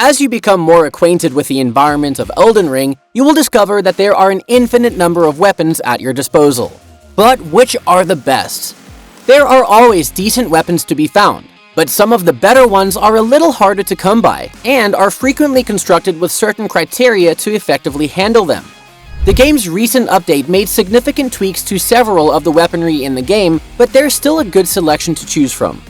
As you become more acquainted with the environment of Elden Ring, you will discover that there are an infinite number of weapons at your disposal. But which are the best? There are always decent weapons to be found, but some of the better ones are a little harder to come by, and are frequently constructed with certain criteria to effectively handle them. The game's recent update made significant tweaks to several of the weaponry in the game, but there's still a good selection to choose from.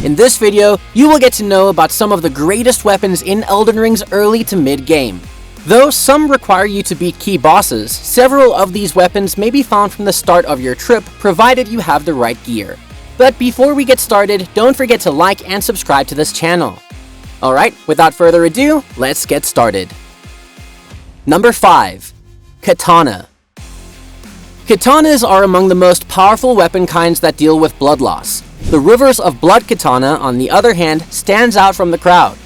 In this video, you will get to know about some of the greatest weapons in Elden Ring's early to mid-game. Though some require you to beat key bosses, several of these weapons may be found from the start of your trip, provided you have the right gear. But before we get started, don't forget to like and subscribe to this channel. Alright, without further ado, let's get started. Number 5. Katana. Katanas are among the most powerful weapon kinds that deal with blood loss. The Rivers of Blood Katana, on the other hand, stands out from the crowd.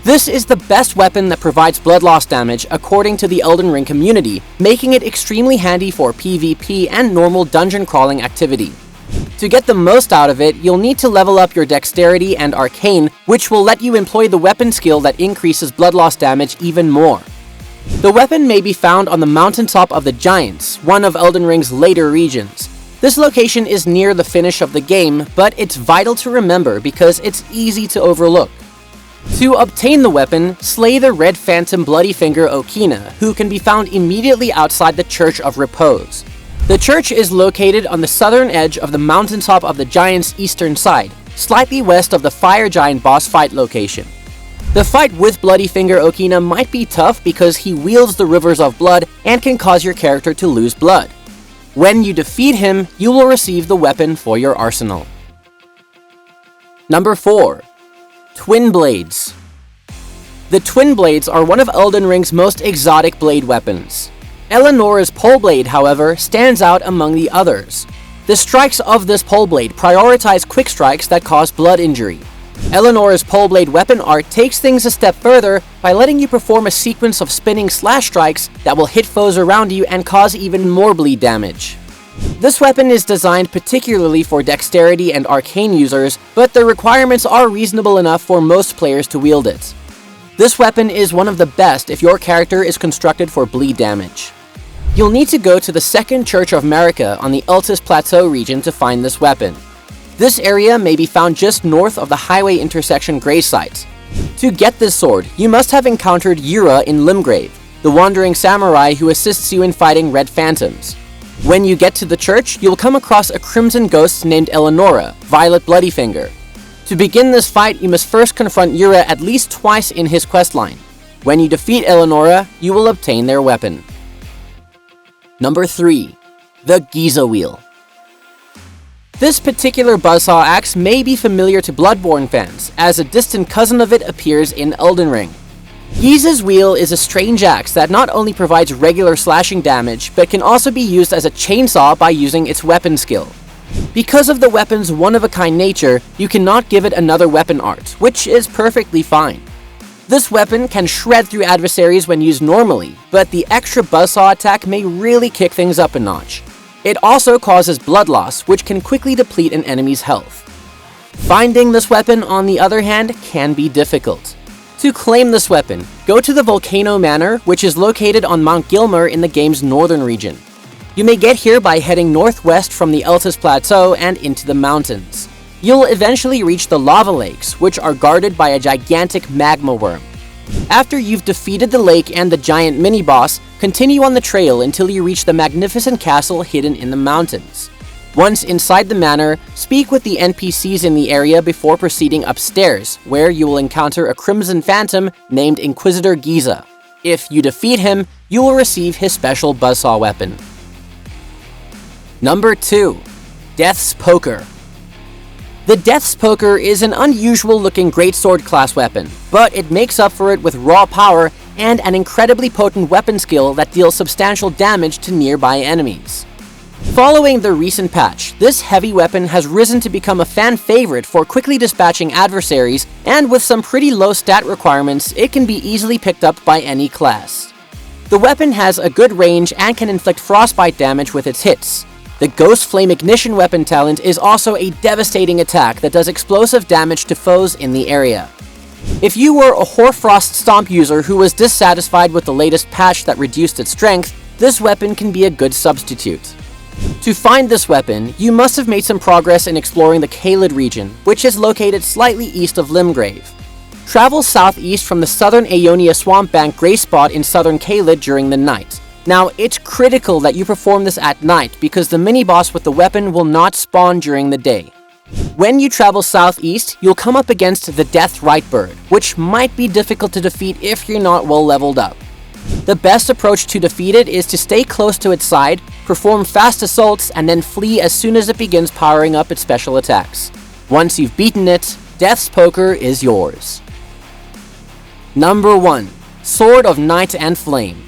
This is the best weapon that provides blood loss damage according to the Elden Ring community, making it extremely handy for PvP and normal dungeon crawling activity. To get the most out of it, you'll need to level up your Dexterity and Arcane, which will let you employ the weapon skill that increases blood loss damage even more. The weapon may be found on the mountaintop of the Giants, one of Elden Ring's later regions. This location is near the finish of the game, but it's vital to remember because it's easy to overlook. To obtain the weapon, slay the Red Phantom Bloody Finger Okina, who can be found immediately outside the Church of Repose. The church is located on the southern edge of the mountaintop of the Giant's eastern side, slightly west of the Fire Giant boss fight location. The fight with Bloody Finger Okina might be tough because he wields the Rivers of Blood and can cause your character to lose blood. When you defeat him, you will receive the weapon for your arsenal. Number 4. Twin Blades. The Twin Blades are one of Elden Ring's most exotic blade weapons. Eleonora's Pole Blade, however, stands out among the others. The strikes of this pole blade prioritize quick strikes that cause blood injury. Eleonora's Pole Blade weapon art takes things a step further by letting you perform a sequence of spinning slash strikes that will hit foes around you and cause even more bleed damage. This weapon is designed particularly for Dexterity and Arcane users, but the requirements are reasonable enough for most players to wield it. This weapon is one of the best if your character is constructed for bleed damage. You'll need to go to the Second Church of Marika on the Altus Plateau region to find this weapon. This area may be found just north of the highway intersection grave site. To get this sword, you must have encountered Yura in Limgrave, the wandering samurai who assists you in fighting Red Phantoms. When you get to the church, you'll come across a crimson ghost named Eleonora, Violet Bloodyfinger. To begin this fight, you must first confront Yura at least twice in his questline. When you defeat Eleonora, you will obtain their weapon. Number 3. The Giza Wheel. This particular buzzsaw axe may be familiar to Bloodborne fans, as a distant cousin of it appears in Elden Ring. Giza's Wheel is a strange axe that not only provides regular slashing damage, but can also be used as a chainsaw by using its weapon skill. Because of the weapon's one-of-a-kind nature, you cannot give it another weapon art, which is perfectly fine. This weapon can shred through adversaries when used normally, but the extra buzzsaw attack may really kick things up a notch. It also causes blood loss, which can quickly deplete an enemy's health. Finding this weapon, on the other hand, can be difficult. To claim this weapon, go to the Volcano Manor, which is located on Mount Gilmer in the game's northern region. You may get here by heading northwest from the Altus Plateau and into the mountains. You'll eventually reach the lava lakes, which are guarded by a gigantic magma worm. After you've defeated the lake and the giant mini-boss, continue on the trail until you reach the magnificent castle hidden in the mountains. Once inside the manor, speak with the NPCs in the area before proceeding upstairs, where you will encounter a Crimson Phantom named Inquisitor Giza. If you defeat him, you will receive his special buzzsaw weapon. Number 2. Death's Poker. The Death's Poker is an unusual-looking greatsword class weapon, but it makes up for it with raw power and an incredibly potent weapon skill that deals substantial damage to nearby enemies. Following the recent patch, this heavy weapon has risen to become a fan favorite for quickly dispatching adversaries, and with some pretty low stat requirements, it can be easily picked up by any class. The weapon has a good range and can inflict frostbite damage with its hits. The Ghost Flame Ignition weapon talent is also a devastating attack that does explosive damage to foes in the area. If you were a Hoarfrost Stomp user who was dissatisfied with the latest patch that reduced its strength, this weapon can be a good substitute. To find this weapon, you must have made some progress in exploring the Caelid region, which is located slightly east of Limgrave. Travel southeast from the southern Aeonia Swamp Bank Grey Spot in southern Caelid during the night. Now, it's critical that you perform this at night because the mini-boss with the weapon will not spawn during the day. When you travel southeast, you'll come up against the Death Rightbird, which might be difficult to defeat if you're not well leveled up. The best approach to defeat it is to stay close to its side, perform fast assaults, and then flee as soon as it begins powering up its special attacks. Once you've beaten it, Death's poker is yours. Number 1. Sword of Night and Flame.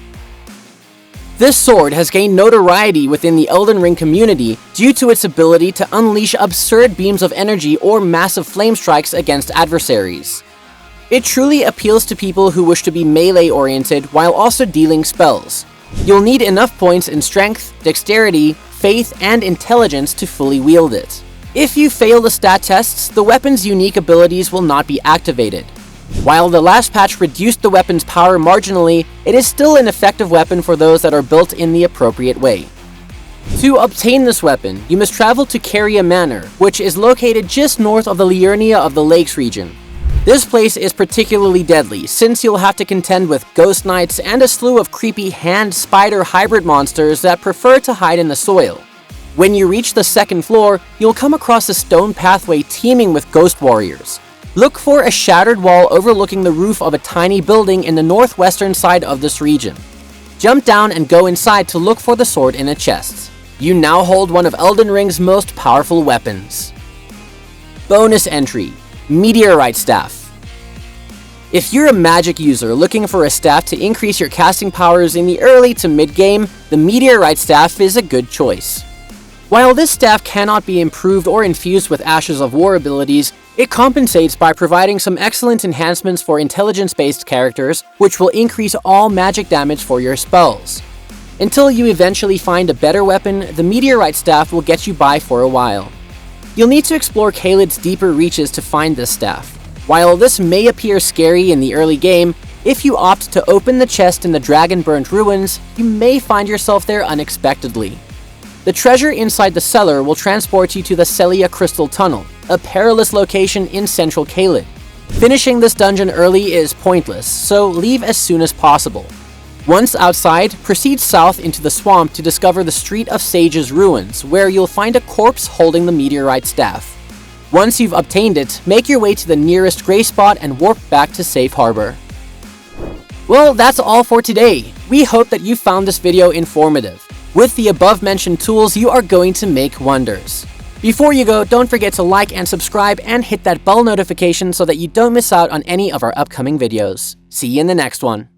This sword has gained notoriety within the Elden Ring community due to its ability to unleash absurd beams of energy or massive flame strikes against adversaries. It truly appeals to people who wish to be melee-oriented while also dealing spells. You'll need enough points in strength, dexterity, faith, and intelligence to fully wield it. If you fail the stat tests, the weapon's unique abilities will not be activated. While the last patch reduced the weapon's power marginally, it is still an effective weapon for those that are built in the appropriate way. To obtain this weapon, you must travel to Caria Manor, which is located just north of the Liurnia of the Lakes region. This place is particularly deadly, since you'll have to contend with ghost knights and a slew of creepy hand-spider hybrid monsters that prefer to hide in the soil. When you reach the second floor, you'll come across a stone pathway teeming with ghost warriors. Look for a shattered wall overlooking the roof of a tiny building in the northwestern side of this region. Jump down and go inside to look for the sword in a chest. You now hold one of Elden Ring's most powerful weapons. Bonus entry: Meteorite Staff. If you're a magic user looking for a staff to increase your casting powers in the early to mid-game, the Meteorite Staff is a good choice. While this staff cannot be improved or infused with Ashes of War abilities, it compensates by providing some excellent enhancements for intelligence-based characters, which will increase all magic damage for your spells. Until you eventually find a better weapon, the Meteorite Staff will get you by for a while. You'll need to explore Caelid's deeper reaches to find this staff. While this may appear scary in the early game, if you opt to open the chest in the Dragon-Burnt Ruins, you may find yourself there unexpectedly. The treasure inside the cellar will transport you to the Celia Crystal Tunnel, a perilous location in central Caelid. Finishing this dungeon early is pointless, so leave as soon as possible. Once outside, proceed south into the swamp to discover the Street of Sages ruins, where you'll find a corpse holding the Meteorite Staff. Once you've obtained it, make your way to the nearest Grey Spot and warp back to Safe Harbor. Well, that's all for today. We hope that you found this video informative. With the above-mentioned tools, you are going to make wonders. Before you go, don't forget to like and subscribe and hit that bell notification so that you don't miss out on any of our upcoming videos. See you in the next one.